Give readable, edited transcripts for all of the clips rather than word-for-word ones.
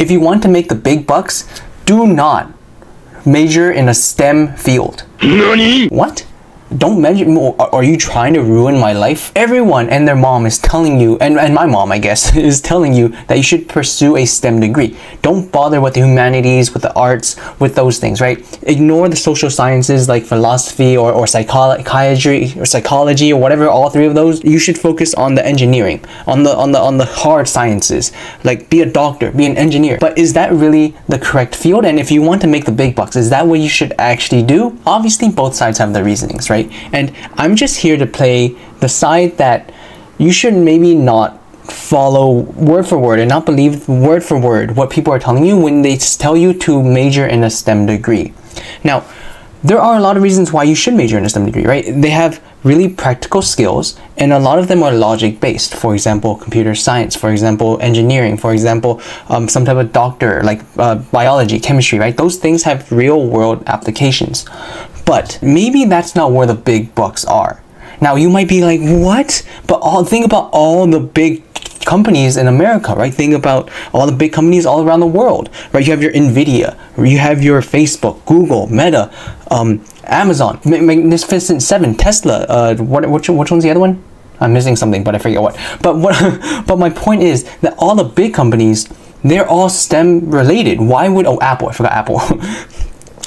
If you want to make the big bucks, do not major in a STEM field. NANI? What? Don't measure. Are you trying to ruin my life? Everyone and their mom is telling you, and my mom, I guess, is telling you that you should pursue a STEM degree. Don't bother with the humanities, with the arts, with those things, right? Ignore the social sciences like philosophy or psychology or whatever. All three of those. You should focus on the engineering, on the hard sciences. Like be a doctor, be an engineer. But is that really the correct field? And if you want to make the big bucks, is that what you should actually do? Obviously, both sides have their reasonings, right? And I'm just here to play the side that you should maybe not follow word for word and not believe word for word what people are telling you when they tell you to major in a STEM degree. Now, there are a lot of reasons why you should major in a STEM degree, right? They have really practical skills, and a lot of them are logic based. For example, computer science, for example, engineering, for example, some type of doctor, like biology, chemistry, right? Those things have real world applications. But maybe that's not where the big bucks are. Now, you might be like, what? But think about all the big companies in America, right? Think about all the big companies all around the world, right? You have your Nvidia, you have your Facebook, Google, Meta, Amazon, Magnificent Seven, Tesla, which one's the other one? I'm missing something, but I forget what. But my point is that all the big companies, they're all STEM related. Why would, Apple, I forgot Apple.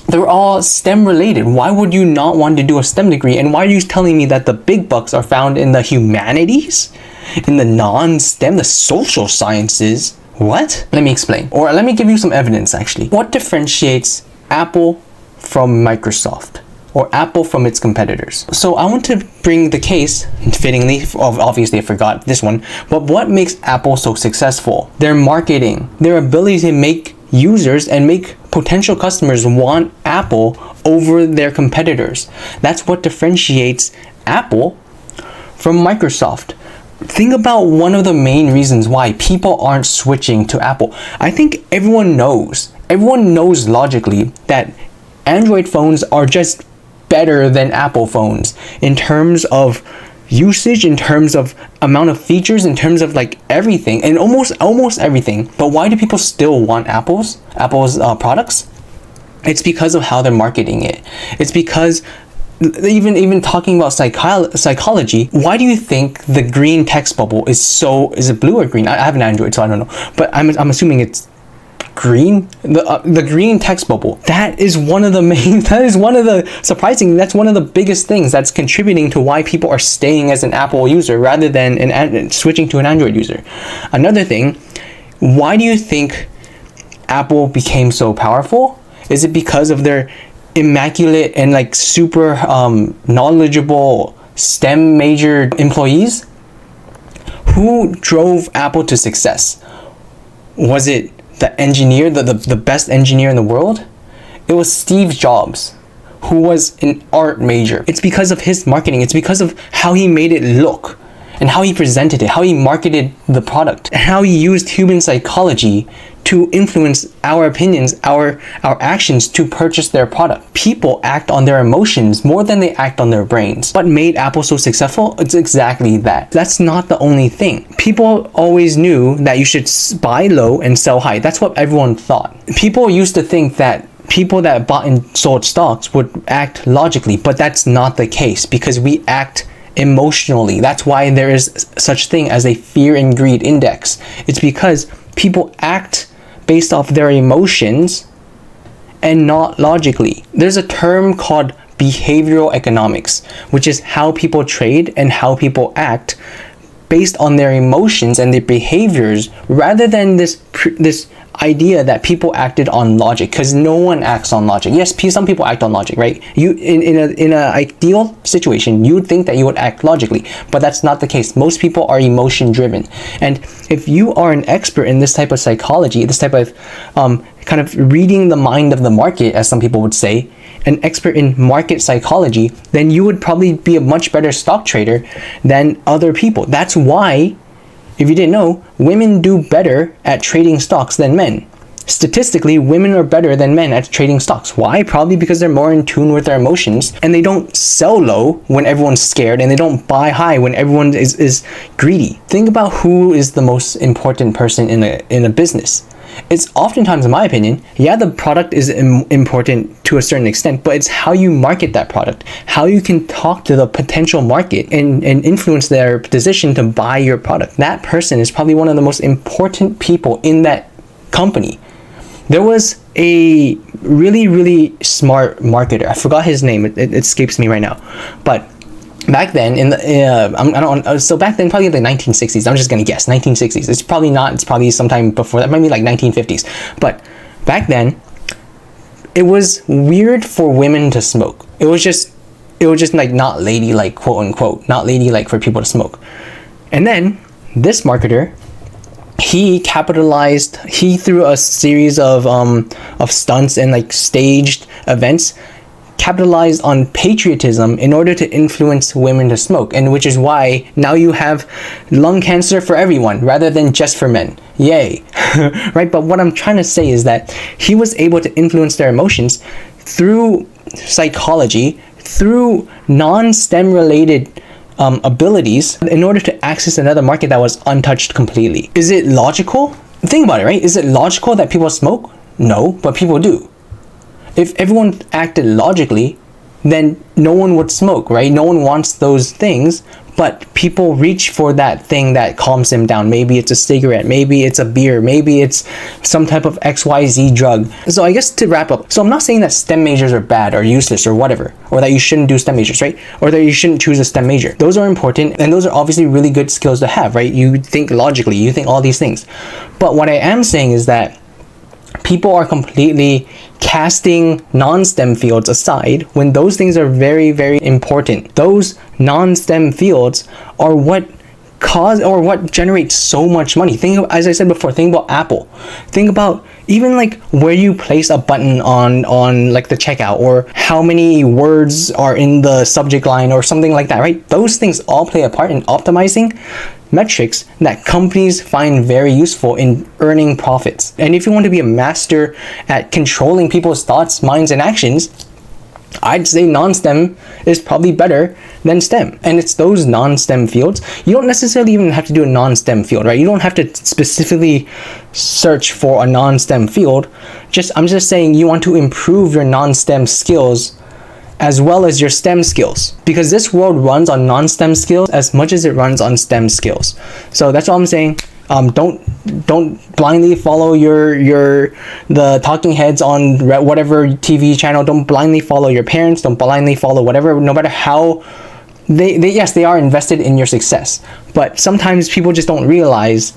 They're all STEM related. Why would you not want to do a STEM degree? And why are you telling me that the big bucks are found in the humanities? In the non-STEM, the social sciences? What? Let me explain. Or let me give you some evidence actually. What differentiates Apple from Microsoft? Or Apple from its competitors? So I want to bring the case, fittingly, obviously I forgot this one, but what makes Apple so successful? Their marketing, their ability to make users and make potential customers want Apple over their competitors. That's what differentiates Apple from Microsoft. Think about one of the main reasons why people aren't switching to Apple. I think everyone knows logically that Android phones are just better than Apple phones in terms of usage, in terms of amount of features, in terms of like everything, and almost everything. But why do people still want Apple's products? It's because of how they're marketing it. It's because even talking about psychology, why do you think the green text bubble is it blue or green? I have an Android, so I don't know, but I'm assuming it's green. The green text bubble, that's one of the biggest things that's contributing to why people are staying as an Apple user rather than switching to an Android user. Another thing, why do you think Apple became so powerful? Is it because of their immaculate and like super knowledgeable STEM major employees? Who drove Apple to success? Was it the engineer, the best engineer in the world? It was Steve Jobs, who was an art major. It's because of his marketing. It's because of how he made it look and how he presented it, how he marketed the product, and how he used human psychology to influence our opinions, our actions to purchase their product. People act on their emotions more than they act on their brains. What made Apple so successful? It's exactly that. That's not the only thing. People always knew that you should buy low and sell high. That's what everyone thought. People used to think that people that bought and sold stocks would act logically, but that's not the case because we act emotionally. That's why there is such thing as a fear and greed index. It's because people act based off their emotions and not logically. There's a term called behavioral economics, which is how people trade and how people act based on their emotions and their behaviors rather than this idea that people acted on logic, because no one acts on logic. Yes, some people act on logic, right? You in an ideal situation, you would think that you would act logically, but that's not the case. Most people are emotion driven. And if you are an expert in this type of psychology, this type of kind of reading the mind of the market, as some people would say, an expert in market psychology, then you would probably be a much better stock trader than other people. That's why, if you didn't know, women do better at trading stocks than men. Statistically, women are better than men at trading stocks. Why? Probably because they're more in tune with their emotions and they don't sell low when everyone's scared and they don't buy high when everyone is greedy. Think about who is the most important person in a business. It's oftentimes, in my opinion, yeah, the product is important to a certain extent, but it's how you market that product, how you can talk to the potential market and influence their decision to buy your product. That person is probably one of the most important people in that company. There was a really, really smart marketer. I forgot his name. It escapes me right now. But back then, so back then, probably in the 1960s. I'm just gonna guess 1960s. It's probably not. It's probably sometime before that. Maybe like 1950s. But back then, it was weird for women to smoke. It was just like not ladylike, quote unquote, not ladylike for people to smoke. And then this marketer, he capitalized. He threw a series of stunts and like staged events, capitalized on patriotism in order to influence women to smoke, and which is why now you have lung cancer for everyone rather than just for men. Yay. Right? But what I'm trying to say is that he was able to influence their emotions through psychology, through non-STEM related abilities, in order to access another market that was untouched completely. Is it logical? Think about it, right? Is it logical that people smoke? No, but people do. If everyone acted logically, then no one would smoke, right? No one wants those things, but people reach for that thing that calms them down. Maybe it's a cigarette, maybe it's a beer, maybe it's some type of XYZ drug. So I guess to wrap up, so I'm not saying that STEM majors are bad or useless or whatever, or that you shouldn't do STEM majors, right? Or that you shouldn't choose a STEM major. Those are important, and those are obviously really good skills to have, right? You think logically, you think all these things. But what I am saying is that people are completely casting non-STEM fields aside when those things are very, very important. Those non-STEM fields are what cause or what generates so much money. Think, as I said before, think about Apple. Think about even like where you place a button on like the checkout, or how many words are in the subject line or something like that, right? Those things all play a part in optimizing metrics that companies find very useful in earning profits. And if you want to be a master at controlling people's thoughts, minds, and actions, I'd say non-STEM is probably better than STEM. And it's those non-STEM fields. You don't necessarily even have to do a non-STEM field, right? You don't have to specifically search for a non-STEM field. I'm just saying you want to improve your non-STEM skills as well as your STEM skills, because this world runs on non-STEM skills as much as it runs on STEM skills. So that's all I'm saying. Don't blindly follow the talking heads on whatever TV channel. Don't blindly follow your parents. Don't blindly follow whatever, no matter how yes, they are invested in your success, but sometimes people just don't realize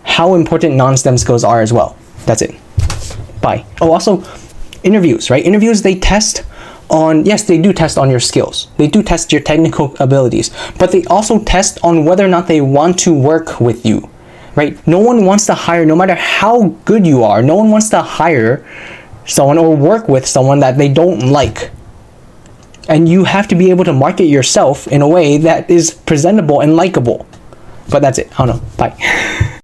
how important non-STEM skills are as well. That's it. Bye. Oh, also interviews, right? Interviews, they test on, yes, they do test on your skills. They do test your technical abilities, but they also test on whether or not they want to work with you, right? No one wants to hire, no matter how good you are, no one wants to hire someone or work with someone that they don't like. And you have to be able to market yourself in a way that is presentable and likable. But that's it. I don't know. Bye.